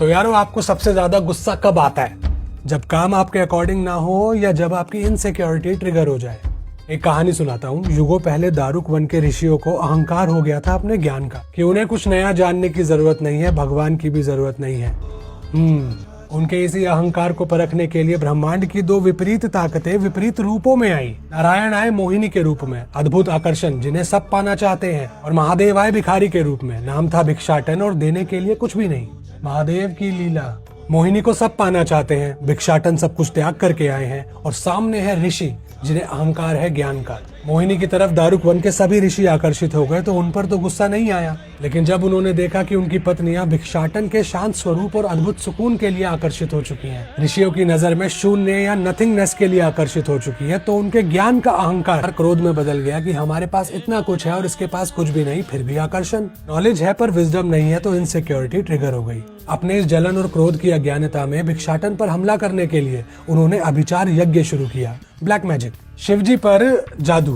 तो यारो आपको सबसे ज्यादा गुस्सा कब आता है? जब काम आपके अकॉर्डिंग ना हो या जब आपकी इनसिक्योरिटी ट्रिगर हो जाए। एक कहानी सुनाता हूँ। युगों पहले दारुक वन के ऋषियों को अहंकार हो गया था अपने ज्ञान का, कि उन्हें कुछ नया जानने की जरूरत नहीं है, भगवान की भी जरूरत नहीं है। उनके इसी अहंकार को परखने के लिए ब्रह्मांड की दो विपरीत ताकतें विपरीत रूपों में आई। नारायण आए मोहिनी के रूप में, अद्भुत आकर्षण जिन्हें सब पाना चाहते हैं, और महादेव आए भिखारी के रूप में, नाम था भिक्षाटन और देने के लिए कुछ भी नहीं। महादेव की लीला। मोहिनी को सब पाना चाहते हैं, भिक्षाटन सब कुछ त्याग करके आए हैं, और सामने है ऋषि जिन्हें अहंकार है ज्ञान का। मोहिनी की तरफ दारुक वन के सभी ऋषि आकर्षित हो गए तो उन पर तो गुस्सा नहीं आया, लेकिन जब उन्होंने देखा कि उनकी पत्नियां भिक्षाटन के शांत स्वरूप और अद्भुत सुकून के लिए आकर्षित हो चुकी हैं, ऋषियों की नजर में शून्य या नथिंगनेस के लिए आकर्षित हो चुकी है, तो उनके ज्ञान का अहंकार क्रोध में बदल गया कि हमारे पास इतना कुछ है और इसके पास कुछ भी नहीं, फिर भी आकर्षण। नॉलेज है पर विजडम नहीं है, तो इनसिक्योरिटी ट्रिगर हो गई। अपने इस जलन और क्रोध की अज्ञानता में भिक्षाटन पर हमला करने के लिए उन्होंने अभिचार यज्ञ शुरू किया, ब्लैक मैजिक, शिवजी पर जादू।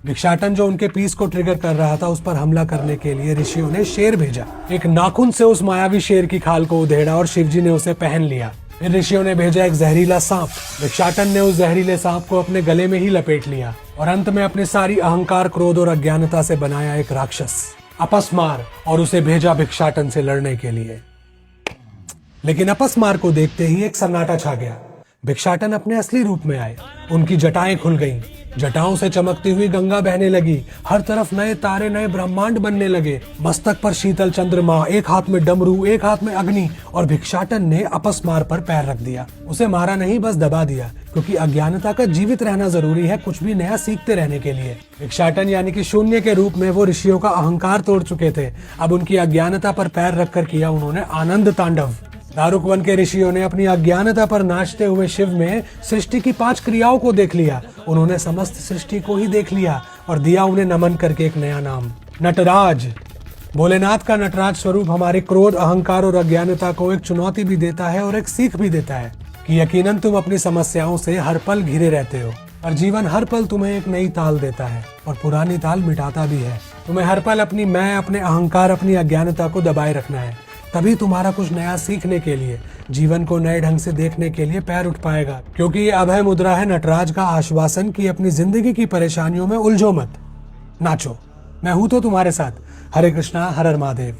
भिक्षाटन जो उनके पीस को ट्रिगर कर रहा था, उस पर हमला करने के लिए ऋषियों ने शेर भेजा। एक नाखून से उस मायावी शेर की खाल को उधेड़ा और शिवजी ने उसे पहन लिया। फिर ऋषियों ने भेजा एक जहरीला सांप। भिक्षाटन ने उस जहरीले सांप को अपने गले में ही लपेट लिया और अंत में अपनी सारी अहंकार, क्रोध और अज्ञानता से बनाया एक राक्षस अपस्मार, और उसे भेजा भिक्षाटन से लड़ने के लिए। लेकिन अपस्मार को देखते ही एक सन्नाटा छा गया। भिक्षाटन अपने असली रूप में आए। उनकी जटाएं खुल गईं, जटाओं से चमकती हुई गंगा बहने लगी, हर तरफ नए तारे, नए ब्रह्मांड बनने लगे। मस्तक पर शीतल चंद्रमा, एक हाथ में डमरू, एक हाथ में अग्नि, और भिक्षाटन ने अपस्मार पर पैर रख दिया। उसे मारा नहीं, बस दबा दिया, क्योंकि अज्ञानता का जीवित रहना जरूरी है कुछ भी नया सीखते रहने के लिए। भिक्षाटन यानी कि शून्य के रूप में वो ऋषियों का अहंकार तोड़ चुके थे। अब उनकी अज्ञानता पर पैर रखकर किया उन्होंने आनंद तांडव। दारुक वन के ऋषियों ने अपनी अज्ञानता पर नाचते हुए शिव में सृष्टि की 5 क्रियाओं को देख लिया। उन्होंने समस्त सृष्टि को ही देख लिया और दिया उन्हें नमन करके एक नया नाम, नटराज। भोलेनाथ का नटराज स्वरूप हमारे क्रोध, अहंकार और अज्ञानता को एक चुनौती भी देता है और एक सीख भी देता है कि यकीनन तुम अपनी समस्याओं से हर पल घिरे रहते हो, और जीवन हर पल तुम्हें एक नई ताल देता है और पुरानी ताल मिटाता भी है। तुम्हें हर पल अपनी मैं, अपने अहंकार, अपनी अज्ञानता को दबाए रखना है, तभी तुम्हारा कुछ नया सीखने के लिए, जीवन को नए ढंग से देखने के लिए पैर उठ पाएगा। क्योंकि ये अभय मुद्रा है नटराज का आश्वासन कि अपनी जिंदगी की परेशानियों में उलझो मत, नाचो, मैं हूं तो तुम्हारे साथ। हरे कृष्णा, हर हर महादेव।